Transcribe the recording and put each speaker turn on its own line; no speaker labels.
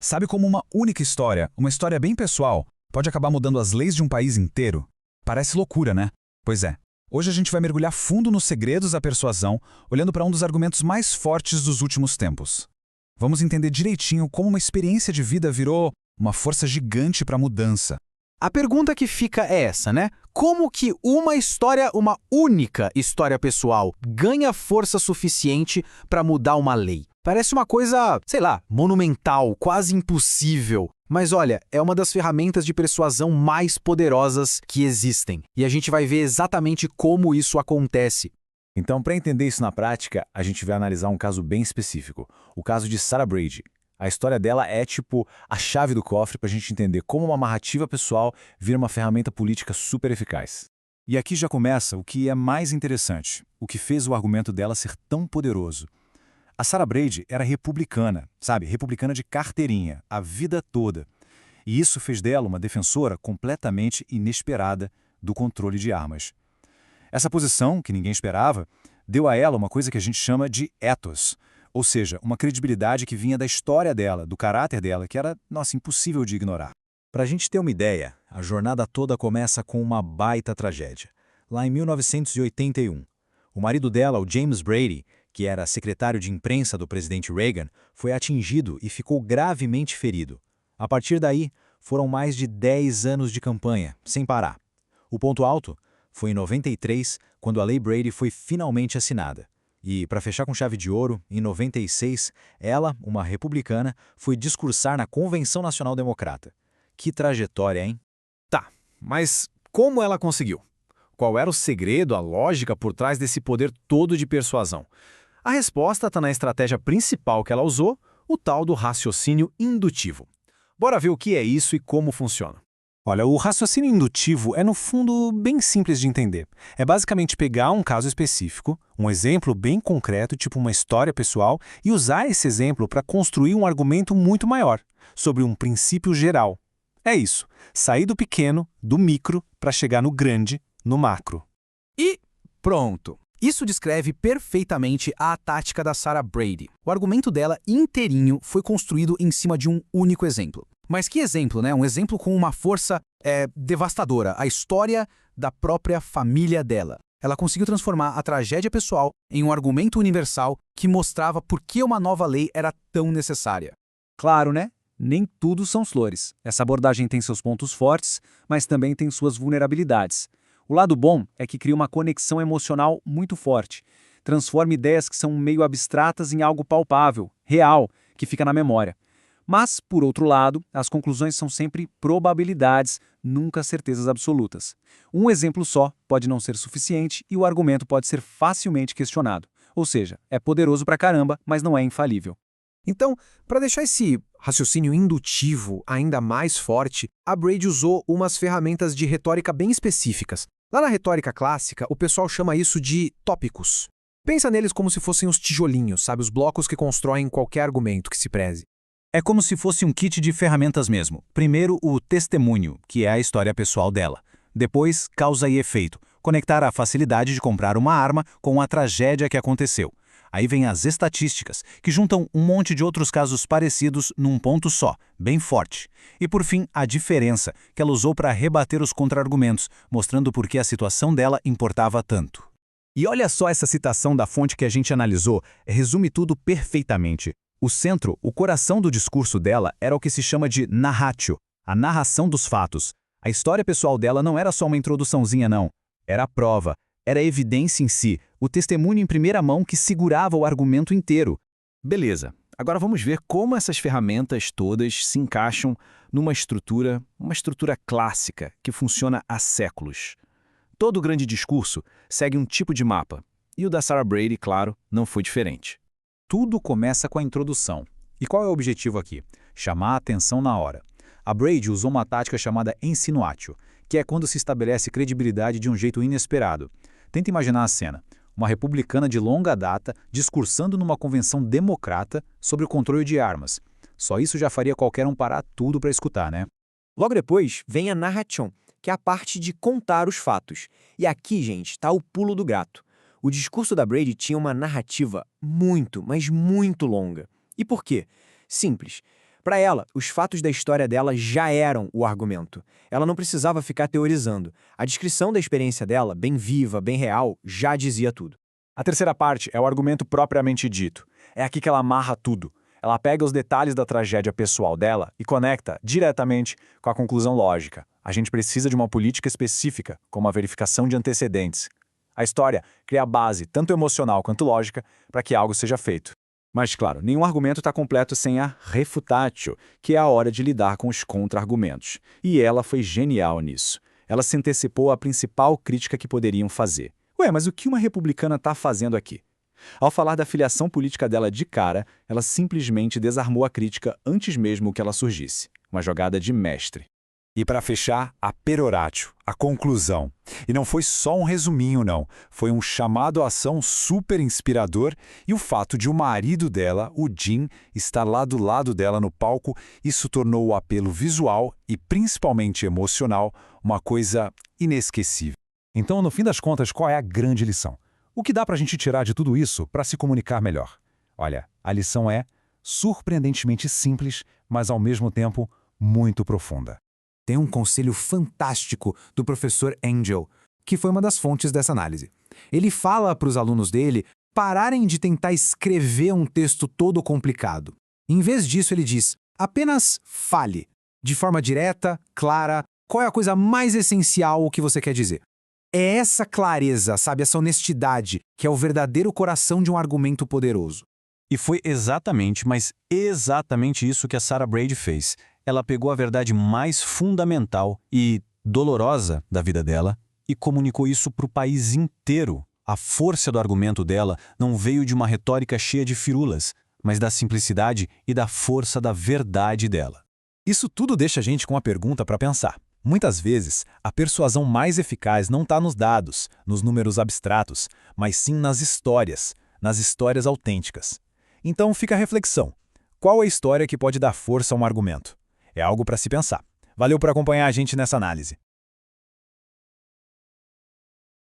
Sabe como uma história bem pessoal, pode acabar mudando as leis de um país inteiro? Parece loucura, né? Pois é. Hoje a gente vai mergulhar fundo nos segredos da persuasão, olhando para um dos argumentos mais fortes dos últimos tempos. Vamos entender direitinho como uma experiência de vida virou uma força gigante para a mudança.
A pergunta que fica é essa, né? Como que uma única história pessoal, ganha força suficiente para mudar uma lei? Parece uma coisa, sei lá, monumental, quase impossível. Mas olha, é uma das ferramentas de persuasão mais poderosas que existem. E a gente vai ver exatamente como isso acontece.
Então, para entender isso na prática, a gente vai analisar um caso bem específico, o caso de Sarah Brady. A história dela é tipo a chave do cofre para a gente entender como uma narrativa pessoal vira uma ferramenta política super eficaz.
E aqui já começa o que é mais interessante, o que fez o argumento dela ser tão poderoso. A Sarah Brady era republicana, sabe? Republicana de carteirinha, a vida toda. E isso fez dela uma defensora completamente inesperada do controle de armas. Essa posição, que ninguém esperava, deu a ela uma coisa que a gente chama de ethos, ou seja, uma credibilidade que vinha da história dela, do caráter dela, que era, nossa, impossível de ignorar.
Para a gente ter uma ideia, a jornada toda começa com uma baita tragédia. Lá em 1981, o marido dela, o James Brady, que era secretário de imprensa do presidente Reagan, foi atingido e ficou gravemente ferido. A partir daí, foram mais de 10 anos de campanha, sem parar. O ponto alto foi em 93, quando a Lei Brady foi finalmente assinada. E, para fechar com chave de ouro, em 96, ela, uma republicana, foi discursar na Convenção Nacional Democrata. Que trajetória, hein?
Tá, mas como ela conseguiu? Qual era o segredo, a lógica por trás desse poder todo de persuasão? A resposta está na estratégia principal que ela usou, o tal do raciocínio indutivo. Bora ver o que é isso e como funciona.
Olha, o raciocínio indutivo é, no fundo, bem simples de entender. É basicamente pegar um caso específico, um exemplo bem concreto, tipo uma história pessoal, e usar esse exemplo para construir um argumento muito maior, sobre um princípio geral. É isso, sair do pequeno, do micro, para chegar no grande, no macro.
E pronto! Isso descreve perfeitamente a tática da Sarah Brady. O argumento dela inteirinho foi construído em cima de um único exemplo. Mas que exemplo, né? Um exemplo com uma força devastadora. A história da própria família dela. Ela conseguiu transformar a tragédia pessoal em um argumento universal que mostrava por que uma nova lei era tão necessária.
Claro, né? Nem tudo são flores. Essa abordagem tem seus pontos fortes, mas também tem suas vulnerabilidades. O lado bom é que cria uma conexão emocional muito forte. Transforma ideias que são meio abstratas em algo palpável, real, que fica na memória. Mas, por outro lado, as conclusões são sempre probabilidades, nunca certezas absolutas. Um exemplo só pode não ser suficiente e o argumento pode ser facilmente questionado. Ou seja, é poderoso pra caramba, mas não é infalível.
Então, para deixar esse raciocínio indutivo ainda mais forte, a Brady usou umas ferramentas de retórica bem específicas. Lá na retórica clássica, o pessoal chama isso de tópicos. Pensa neles como se fossem os tijolinhos, sabe? Os blocos que constroem qualquer argumento que se preze.
É como se fosse um kit de ferramentas mesmo. Primeiro, o testemunho, que é a história pessoal dela. Depois, causa e efeito, conectar a facilidade de comprar uma arma com a tragédia que aconteceu. Aí vem as estatísticas, que juntam um monte de outros casos parecidos num ponto só, bem forte. E por fim, a diferença, que ela usou para rebater os contra-argumentos, mostrando por que a situação dela importava tanto.
E olha só essa citação da fonte que a gente analisou, resume tudo perfeitamente. O centro, o coração do discurso dela era o que se chama de narratio, a narração dos fatos. A história pessoal dela não era só uma introduçãozinha não, era a prova, era a evidência em si, o testemunho em primeira mão que segurava o argumento inteiro.
Beleza, agora vamos ver como essas ferramentas todas se encaixam numa estrutura, uma estrutura clássica que funciona há séculos. Todo grande discurso segue um tipo de mapa, e o da Sarah Brady, claro, não foi diferente.
Tudo começa com a introdução. E qual é o objetivo aqui? Chamar a atenção na hora. A Brady usou uma tática chamada insinuatio, que é quando se estabelece credibilidade de um jeito inesperado. Tenta imaginar a cena. Uma republicana de longa data discursando numa convenção democrata sobre o controle de armas. Só isso já faria qualquer um parar tudo para escutar, né?
Logo depois vem a narration, que é a parte de contar os fatos. E aqui, gente, está o pulo do gato. O discurso da Brady tinha uma narrativa muito, mas muito longa. E por quê? Simples. Para ela, os fatos da história dela já eram o argumento. Ela não precisava ficar teorizando. A descrição da experiência dela, bem viva, bem real, já dizia tudo.
A terceira parte é o argumento propriamente dito. É aqui que ela amarra tudo. Ela pega os detalhes da tragédia pessoal dela e conecta diretamente com a conclusão lógica. A gente precisa de uma política específica, como a verificação de antecedentes. A história cria a base, tanto emocional quanto lógica, para que algo seja feito. Mas, claro, nenhum argumento está completo sem a refutatio, que é a hora de lidar com os contra-argumentos. E ela foi genial nisso. Ela se antecipou à principal crítica que poderiam fazer. Ué, mas o que uma republicana está fazendo aqui? Ao falar da filiação política dela de cara, ela simplesmente desarmou a crítica antes mesmo que ela surgisse. Uma jogada de mestre.
E para fechar, a peroratio, a conclusão. E não foi só um resuminho, não. Foi um chamado à ação super inspirador e o fato de o marido dela, o Jim, estar lá do lado dela no palco, isso tornou o apelo visual e principalmente emocional uma coisa inesquecível.
Então, no fim das contas, qual é a grande lição? O que dá para a gente tirar de tudo isso para se comunicar melhor? Olha, a lição é surpreendentemente simples, mas ao mesmo tempo muito profunda.
Tem um conselho fantástico do professor Angel, que foi uma das fontes dessa análise. Ele fala para os alunos dele pararem de tentar escrever um texto todo complicado. Em vez disso, ele diz, apenas fale, de forma direta, clara, qual é a coisa mais essencial que você quer dizer. É essa clareza, sabe, essa honestidade, que é o verdadeiro coração de um argumento poderoso.
E foi exatamente, mas exatamente isso que a Sarah Brady fez. Ela pegou a verdade mais fundamental e dolorosa da vida dela e comunicou isso para o país inteiro. A força do argumento dela não veio de uma retórica cheia de firulas, mas da simplicidade e da força da verdade dela.
Isso tudo deixa a gente com uma pergunta para pensar. Muitas vezes, a persuasão mais eficaz não está nos dados, nos números abstratos, mas sim nas histórias autênticas. Então fica a reflexão. Qual é a história que pode dar força a um argumento? É algo para se pensar. Valeu por acompanhar a gente nessa análise.